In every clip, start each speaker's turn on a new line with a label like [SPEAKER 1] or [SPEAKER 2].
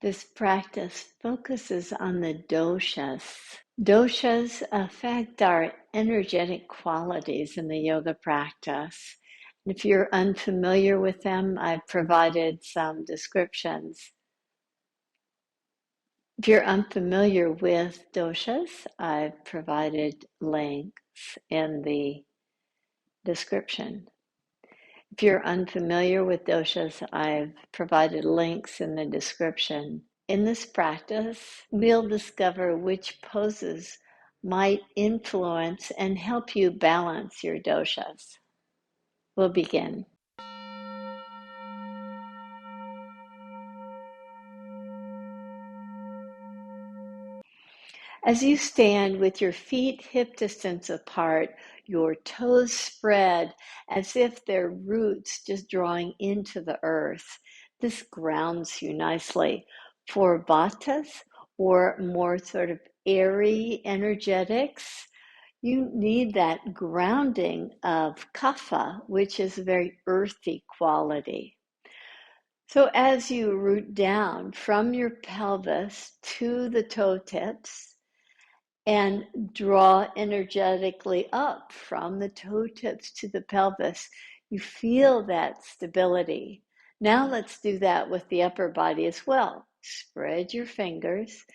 [SPEAKER 1] This practice focuses on the doshas. Doshas affect our energetic qualities in the yoga practice. If you're unfamiliar with them, I've provided some descriptions. If you're unfamiliar with doshas, I've provided links in the description. If you're unfamiliar with doshas, I've provided links in the description. In this practice, we'll discover which poses might influence and help you balance your doshas. We'll begin. As you stand with your feet hip distance apart, your toes spread as if they're roots just drawing into the earth. This grounds you nicely. For Vatas, or more sort of airy energetics, you need that grounding of Kapha, which is a very earthy quality. So as you root down from your pelvis to the toe tips, and draw energetically up from the toe tips to the pelvis, you feel that stability. Now let's do that with the upper body as well. Spread your fingers,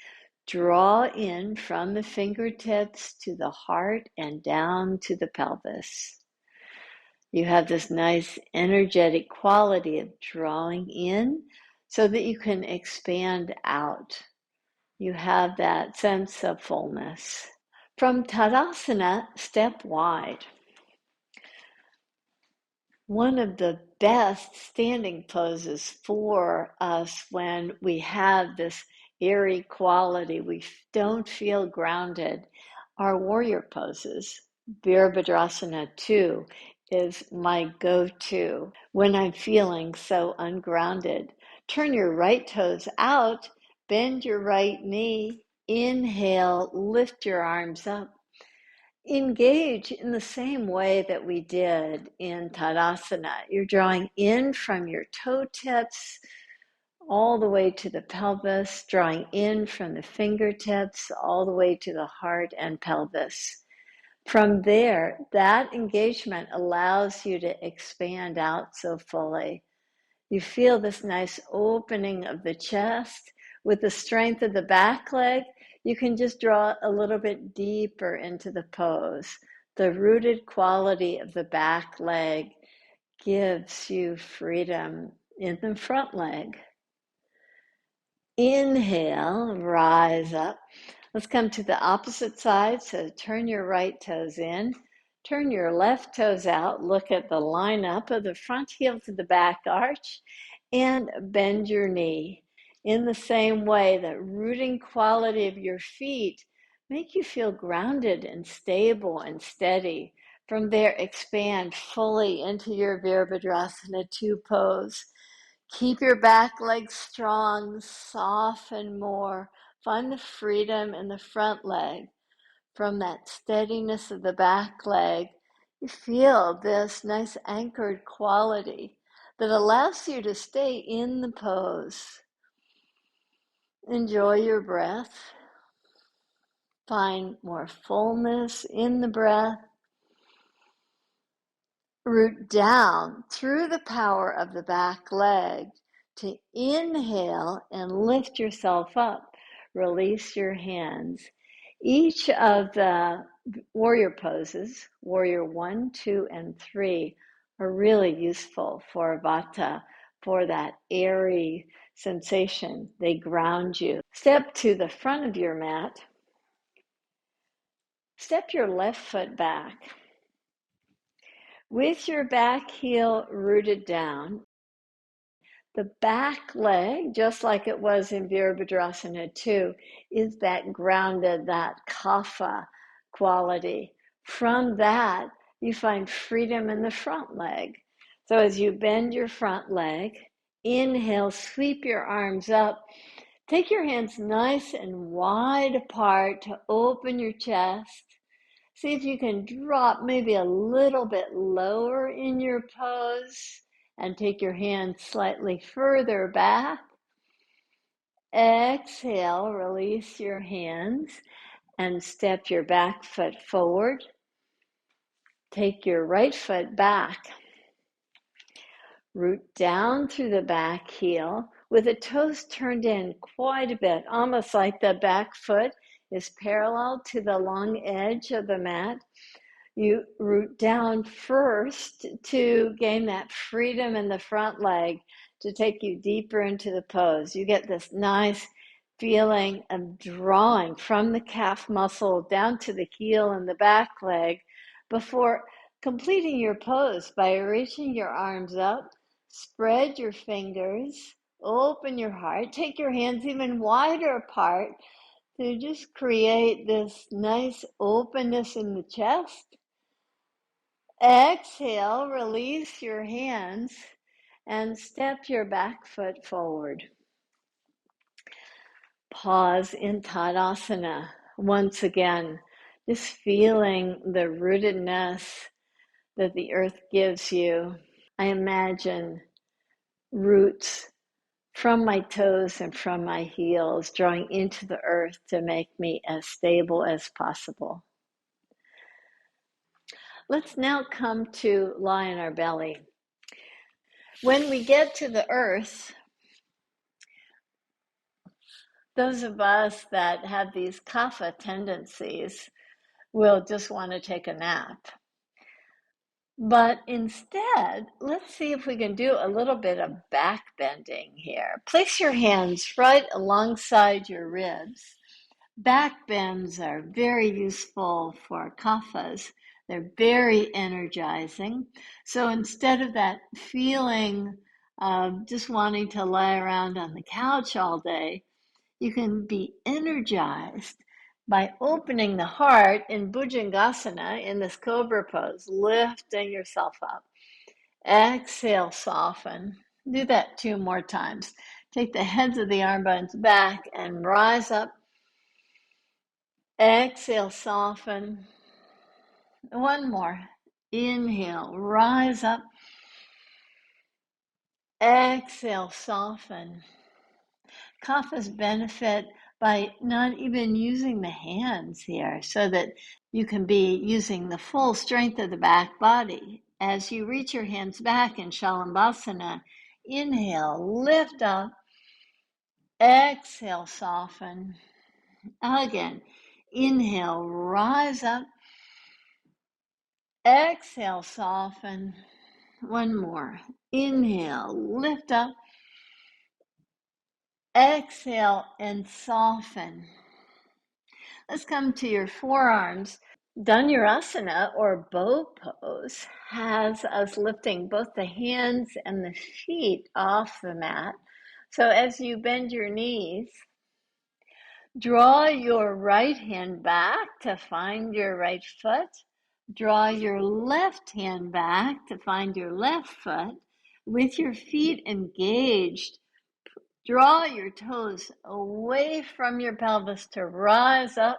[SPEAKER 1] draw in from the fingertips to the heart and down to the pelvis. You have this nice energetic quality of drawing in so that you can expand out. You have that sense of fullness. From Tadasana, step wide. One of the best standing poses for us when we have this airy quality, we don't feel grounded, are warrior poses. Virabhadrasana 2 is my go-to when I'm feeling so ungrounded. Turn your right toes out, bend your right knee, inhale, lift your arms up. Engage in the same way that we did in Tadasana. You're drawing in from your toe tips all the way to the pelvis, drawing in from the fingertips all the way to the heart and pelvis. From there, that engagement allows you to expand out so fully. You feel this nice opening of the chest. With the strength of the back leg, you can just draw a little bit deeper into the pose. The rooted quality of the back leg gives you freedom in the front leg. Inhale, rise up. Let's come to the opposite side. So turn your right toes in. Turn your left toes out. Look at the line up of the front heel to the back arch and bend your knee. In the same way, that rooting quality of your feet make you feel grounded and stable and steady. From there, expand fully into your Virabhadrasana 2 pose. Keep your back legs strong, soften more. Find the freedom in the front leg. From that steadiness of the back leg, you feel this nice anchored quality that allows you to stay in the pose. Enjoy your breath. Find more fullness in the breath. Root down through the power of the back leg to inhale and lift yourself up. Release your hands. Each of the warrior poses, warrior 1, 2, and 3, are really useful for Vata, for that airy sensation. They ground you. Step to the front of your mat. Step your left foot back. With your back heel rooted down, the back leg, just like it was in Virabhadrasana 2, is that grounded, that kapha quality. From that, you find freedom in the front leg. So as you bend your front leg, inhale, sweep your arms up. Take your hands nice and wide apart to open your chest. See if you can drop maybe a little bit lower in your pose and take your hands slightly further back. Exhale, release your hands and step your back foot forward. Take your right foot back. Root down through the back heel with the toes turned in quite a bit, almost like the back foot is parallel to the long edge of the mat. You root down first to gain that freedom in the front leg to take you deeper into the pose. You get this nice feeling of drawing from the calf muscle down to the heel and the back leg before completing your pose by reaching your arms up, spread your fingers, open your heart, take your hands even wider apart to just create this nice openness in the chest. Exhale, release your hands and step your back foot forward. Pause in Tadasana once again, just feeling the rootedness that the earth gives you. I imagine roots from my toes and from my heels drawing into the earth to make me as stable as possible. Let's now come to lie on our belly. When we get to the earth, those of us that have these kapha tendencies will just want to take a nap. But instead, let's see if we can do a little bit of back bending here. Place your hands right alongside your ribs. Back bends are very useful for kaphas. They're very energizing. So instead of that feeling of just wanting to lie around on the couch all day, you can be energized by opening the heart in Bhujangasana, in this cobra pose, lifting yourself up. Exhale, soften. Do that 2 more times. Take the heads of the arm bones back and rise up. Exhale, soften. 1 more. Inhale, rise up. Exhale, soften. Kaphas benefit by not even using the hands here, so that you can be using the full strength of the back body. As you reach your hands back in Salambhasana, inhale, lift up. Exhale, soften. Again, inhale, rise up. Exhale, soften. 1 more. Inhale, lift up. Exhale and soften. Let's come to your forearms. Dhanurasana, or bow pose, has us lifting both the hands and the feet off the mat. So as you bend your knees, draw your right hand back to find your right foot. Draw your left hand back to find your left foot. With your feet engaged, draw your toes away from your pelvis to rise up.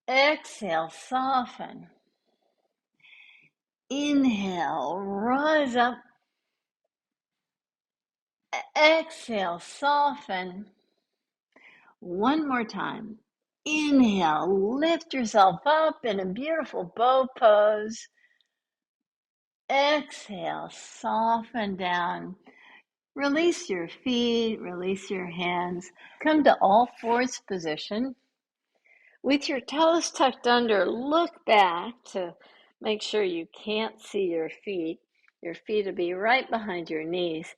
[SPEAKER 1] Exhale, soften. Inhale, rise up. Exhale, soften. 1 more time. Inhale, lift yourself up in a beautiful bow pose. Exhale, soften down. Release your feet, release your hands. Come to all fours position. With your toes tucked under, look back to make sure you can't see your feet. Your feet will be right behind your knees.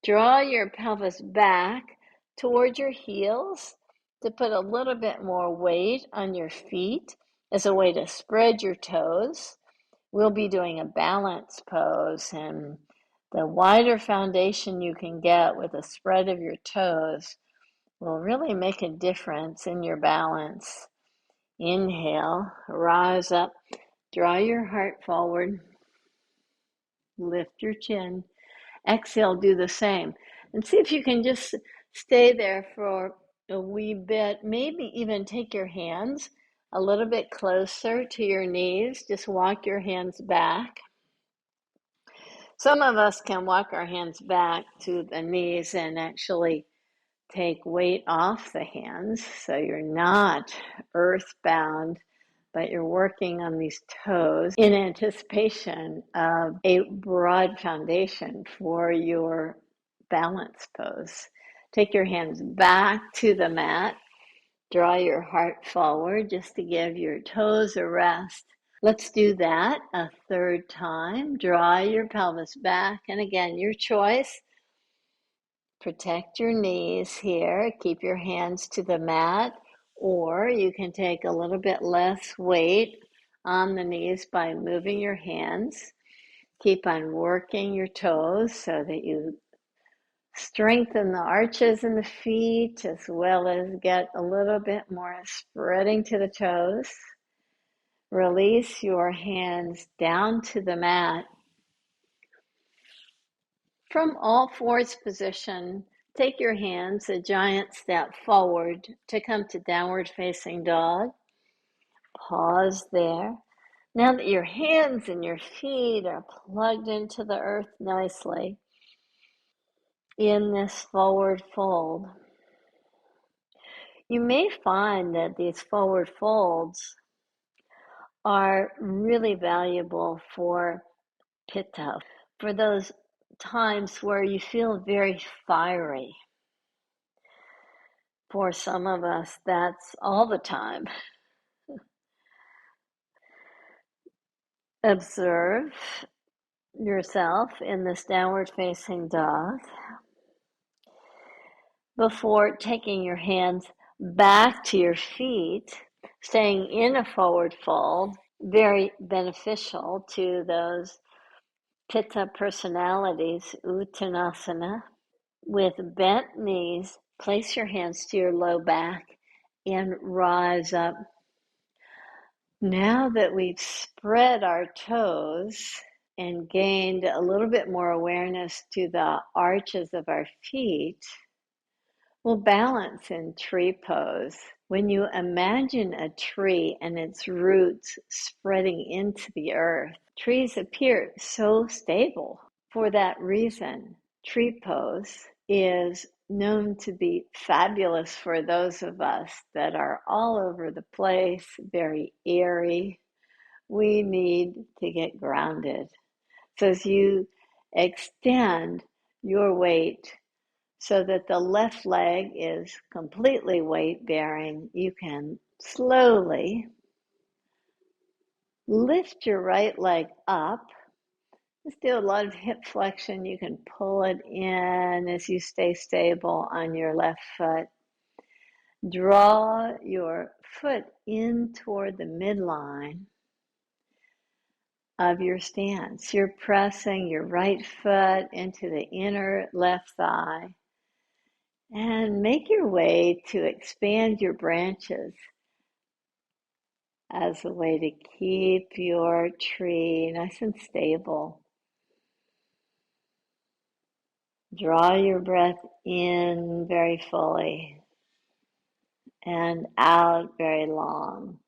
[SPEAKER 1] Draw your pelvis back towards your heels to put a little bit more weight on your feet as a way to spread your toes. We'll be doing a balance pose, and the wider foundation you can get with a spread of your toes will really make a difference in your balance. Inhale, rise up, draw your heart forward, lift your chin. Exhale, do the same. And see if you can just stay there for a wee bit. Maybe even take your hands a little bit closer to your knees. Just walk your hands back. Some of us can walk our hands back to the knees and actually take weight off the hands so you're not earthbound, but you're working on these toes in anticipation of a broad foundation for your balance pose. Take your hands back to the mat. Draw your heart forward just to give your toes a rest. Let's do that a third time. Draw your pelvis back. And again, your choice. Protect your knees here. Keep your hands to the mat. Or you can take a little bit less weight on the knees by moving your hands. Keep on working your toes so that you strengthen the arches in the feet as well as get a little bit more spreading to the toes. Release your hands down to the mat. From all fours position, take your hands a giant step forward to come to downward facing dog. Pause there. Now that your hands and your feet are plugged into the earth nicely, in this forward fold, you may find that these forward folds are really valuable for Pitta, for those times where you feel very fiery. For some of us, that's all the time. Observe yourself in this downward facing dog before taking your hands back to your feet, staying in a forward fold, very beneficial to those Pitta personalities, Uttanasana. With bent knees, place your hands to your low back and rise up. Now that we've spread our toes and gained a little bit more awareness to the arches of our feet, we'll balance in tree pose. When you imagine a tree and its roots spreading into the earth, trees appear so stable. For that reason, tree pose is known to be fabulous for those of us that are all over the place, very airy. We need to get grounded. So as you extend your weight so that the left leg is completely weight bearing, you can slowly lift your right leg up. Just do a lot of hip flexion. You can pull it in as you stay stable on your left foot. Draw your foot in toward the midline of your stance. You're pressing your right foot into the inner left thigh and make your way to expand your branches as a way to keep your tree nice and stable. Draw your breath in very fully and out very long.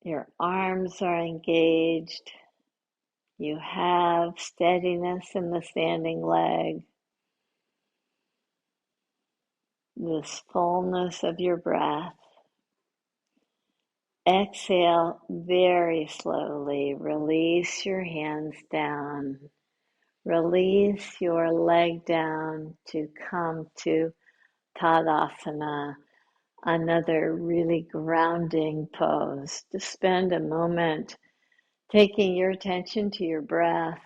[SPEAKER 1] Your arms are engaged. You have steadiness in the standing leg. This fullness of your breath. Exhale very slowly. Release your hands down. Release your leg down to come to Tadasana, another really grounding pose. To spend a moment taking your attention to your breath.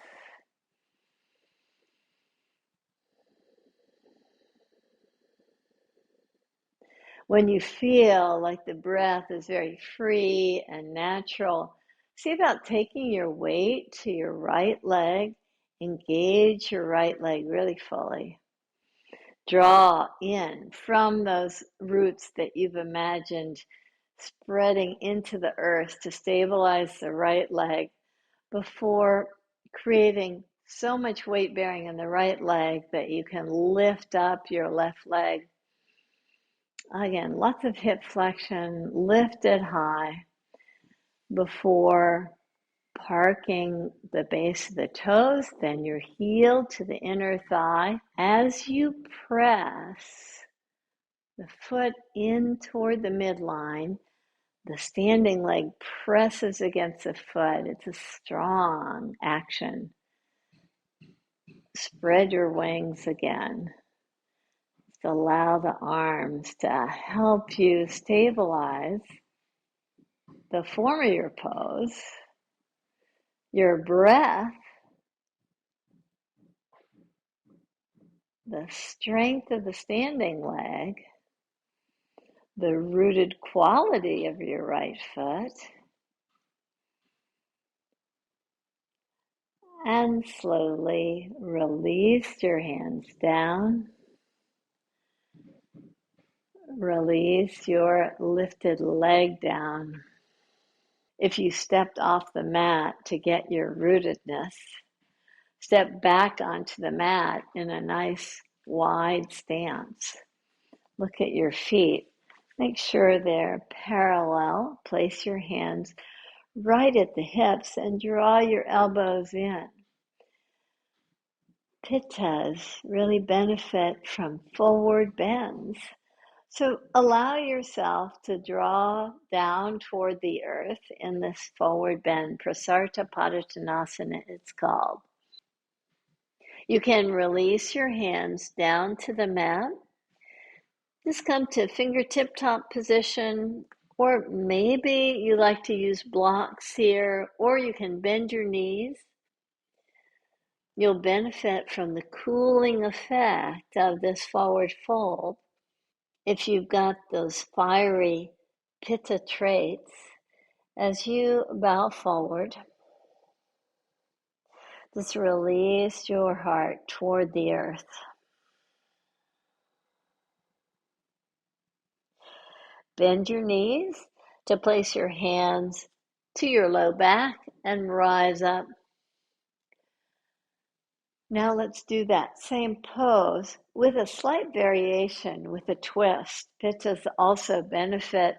[SPEAKER 1] When you feel like the breath is very free and natural, see about taking your weight to your right leg. Engage your right leg really fully. Draw in from those roots that you've imagined spreading into the earth to stabilize the right leg before creating so much weight bearing in the right leg that you can lift up your left leg. Again, lots of hip flexion, lift it high before parking the base of the toes, then your heel to the inner thigh. As you press the foot in toward the midline, the standing leg presses against the foot. It's a strong action. Spread your wings again. Just allow the arms to help you stabilize the form of your pose, your breath, the strength of the standing leg, the rooted quality of your right foot, and slowly release your hands down. Release your lifted leg down. If you stepped off the mat to get your rootedness, step back onto the mat in a nice wide stance. Look at your feet. Make sure they're parallel. Place your hands right at the hips and draw your elbows in. Pittas really benefit from forward bends. So allow yourself to draw down toward the earth in this forward bend. Prasarita Padottanasana, it's called. You can release your hands down to the mat. Just come to fingertip top position, or maybe you like to use blocks here, or you can bend your knees. You'll benefit from the cooling effect of this forward fold. If you've got those fiery Pitta traits, as you bow forward, just release your heart toward the earth. Bend your knees to place your hands to your low back and rise up. Now let's do that same pose with a slight variation, with a twist. Pittas also benefit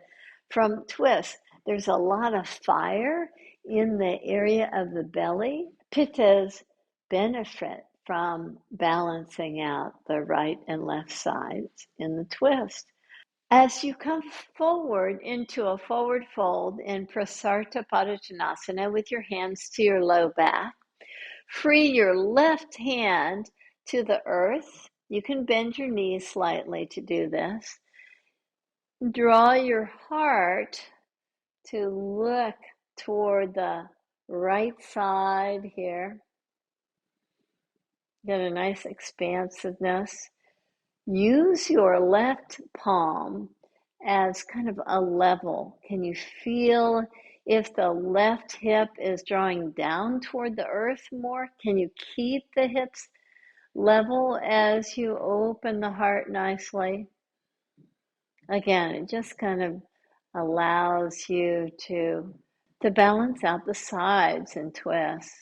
[SPEAKER 1] from twists. There's a lot of fire in the area of the belly. Pittas benefit from balancing out the right and left sides in the twist. As you come forward into a forward fold in Prasarita Padottanasana with your hands to your low back, free your left hand to the earth. You can bend your knees slightly to do this. Draw your heart to look toward the right side here. Get a nice expansiveness. Use your left palm as kind of a level. Can you feel if the left hip is drawing down toward the earth more? Can you keep the hips level as you open the heart nicely? Again, it just kind of allows you to balance out the sides and twists.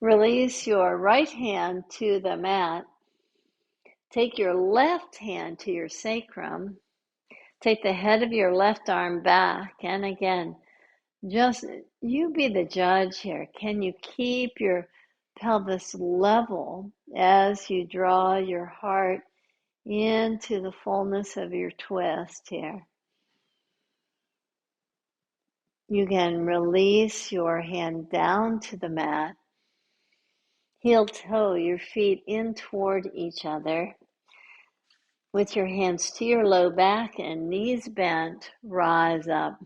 [SPEAKER 1] Release your right hand to the mat. Take your left hand to your sacrum. Take the head of your left arm back. And again, just you be the judge here. Can you keep your pelvis level as you draw your heart into the fullness of your twist here? You can release your hand down to the mat. Heel toe your feet in toward each other. With your hands to your low back and knees bent, rise up.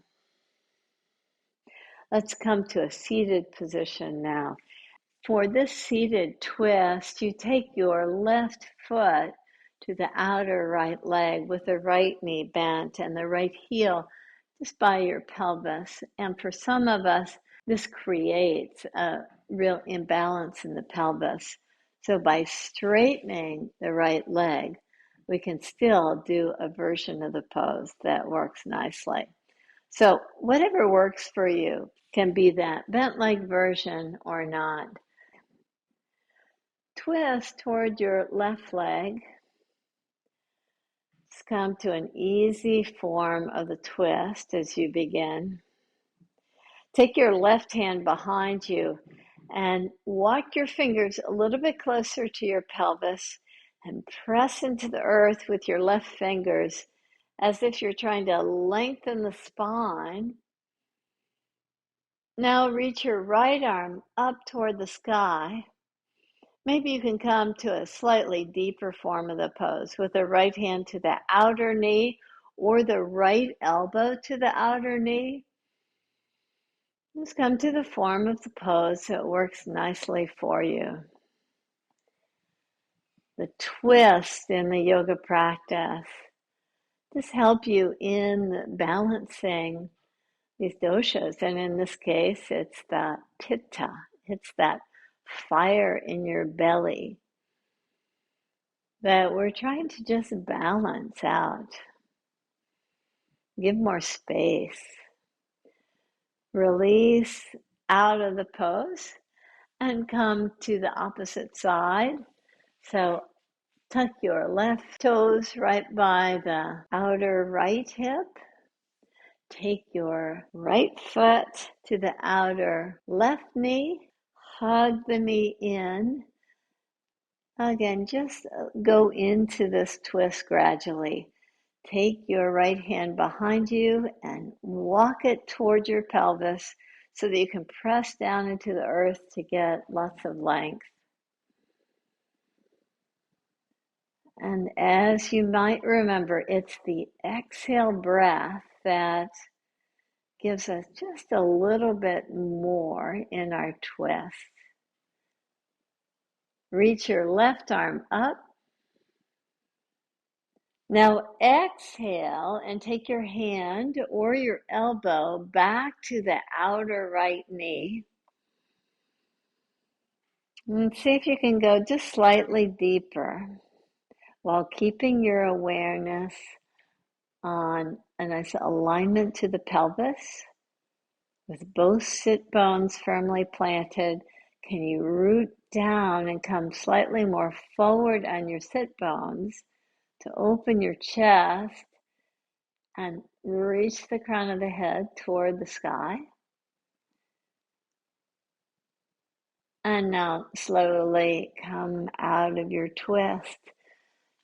[SPEAKER 1] Let's come to a seated position now. For this seated twist, you take your left foot to the outer right leg with the right knee bent and the right heel just by your pelvis. And for some of us, this creates a real imbalance in the pelvis. So by straightening the right leg, we can still do a version of the pose that works nicely. So whatever works for you can be that bent leg version or not. Twist toward your left leg. Just come to an easy form of the twist as you begin. Take your left hand behind you and walk your fingers a little bit closer to your pelvis and press into the earth with your left fingers as if you're trying to lengthen the spine. Now reach your right arm up toward the sky. Maybe you can come to a slightly deeper form of the pose with the right hand to the outer knee or the right elbow to the outer knee. Just come to the form of the pose so it works nicely for you. The twist in the yoga practice. This helps you in balancing these doshas, and in this case, it's the pitta. It's that fire in your belly that we're trying to just balance out. Give more space. Release out of the pose and come to the opposite side. So tuck your left toes right by the outer right hip. Take your right foot to the outer left knee. Hug the knee in. Again, just go into this twist gradually. Take your right hand behind you and walk it toward your pelvis so that you can press down into the earth to get lots of length. And as you might remember, it's the exhale breath that gives us just a little bit more in our twist. Reach your left arm up. Now exhale and take your hand or your elbow back to the outer right knee. And see if you can go just slightly deeper while keeping your awareness on a nice alignment to the pelvis. With both sit bones firmly planted, can you root down and come slightly more forward on your sit bones to open your chest and reach the crown of the head toward the sky? And now slowly come out of your twist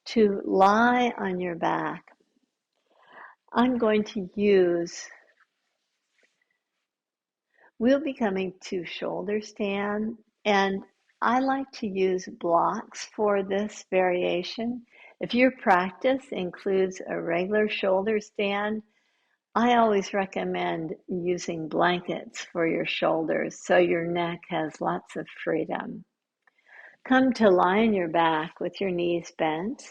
[SPEAKER 1] to lie on your back. I'm going to we'll be coming to shoulder stand, and I like to use blocks for this variation. If your practice includes a regular shoulder stand, I always recommend using blankets for your shoulders so your neck has lots of freedom. Come to lie on your back with your knees bent.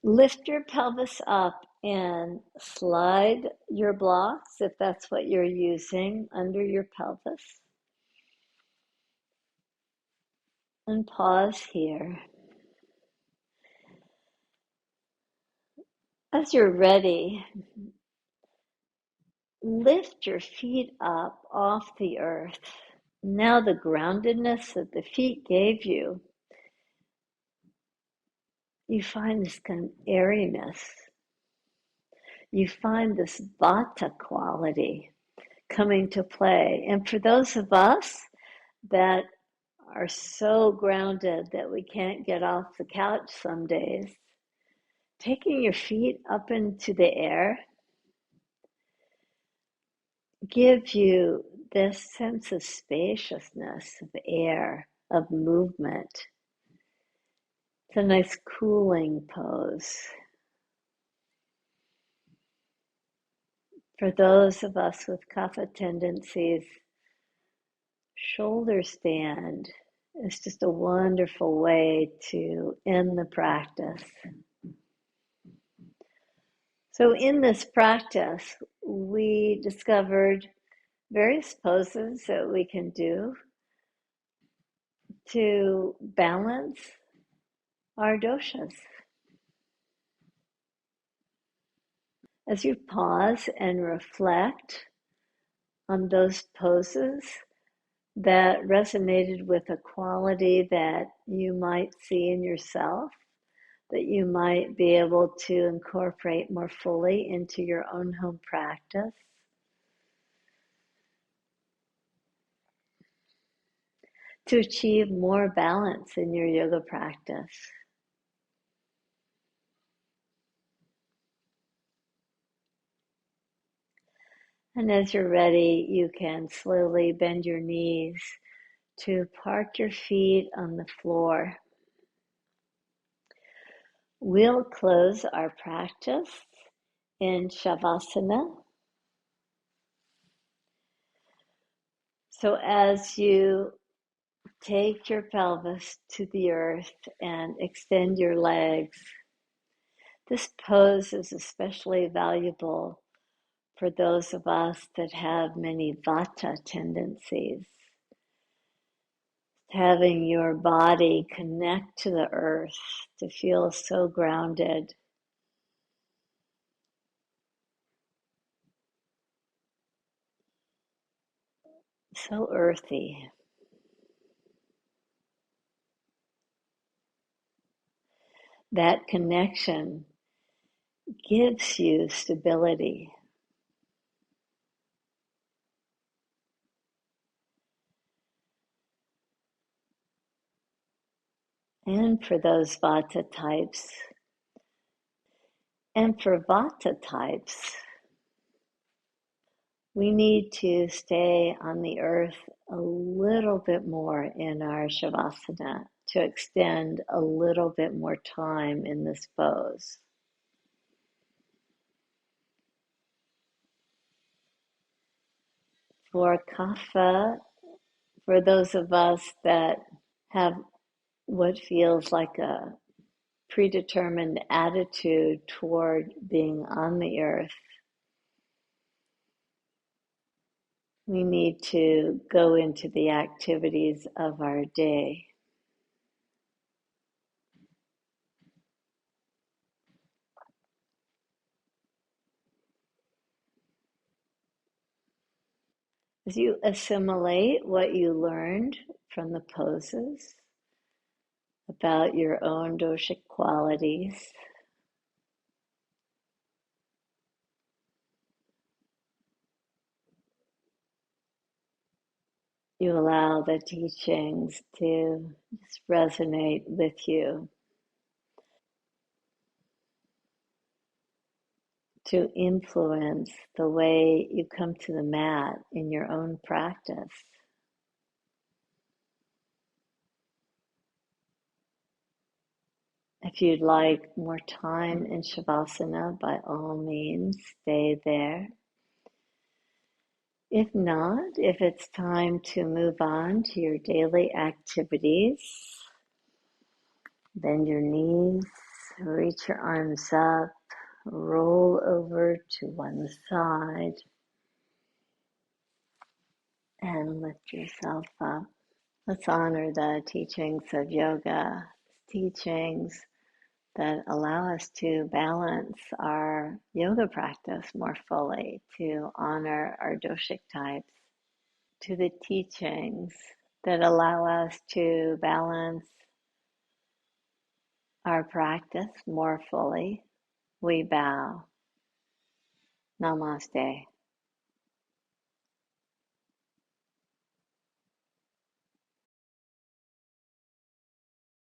[SPEAKER 1] Lift your pelvis up and slide your blocks, if that's what you're using, under your pelvis. And pause here. As you're ready, lift your feet up off the earth. Now the groundedness that the feet gave you, you find this kind of airiness. You find this Vata quality coming to play. And for those of us that are so grounded that we can't get off the couch some days, taking your feet up into the air gives you this sense of spaciousness, of air, of movement. It's a nice cooling pose. For those of us with kapha tendencies, shoulder stand is just a wonderful way to end the practice. So in this practice, we discovered various poses that we can do to balance our doshas. As you pause and reflect on those poses that resonated with a quality that you might see in yourself, that you might be able to incorporate more fully into your own home practice to achieve more balance in your yoga practice. And as you're ready, you can slowly bend your knees to park your feet on the floor. We'll close our practice in Savasana. So as you take your pelvis to the earth and extend your legs, this pose is especially valuable for those of us that have many Vata tendencies. Having your body connect to the earth to feel so grounded. So earthy. That connection gives you stability. And for those Vata types, and for Vata types, we need to stay on the earth a little bit more in our Shavasana to extend a little bit more time in this pose. For Kapha, for those of us that have what feels like a predetermined attitude toward being on the earth, we need to go into the activities of our day. As you assimilate what you learned from the poses about your own doshic qualities, you allow the teachings to just resonate with you, to influence the way you come to the mat in your own practice. If you'd like more time in Shavasana, by all means, stay there. If not, if it's time to move on to your daily activities, bend your knees, reach your arms up, roll over to one side, and lift yourself up. Let's honor the teachings of yoga, teachings that allow us to balance our yoga practice more fully, to honor our doshic types, to the teachings that allow us to balance our practice more fully. We bow. Namaste.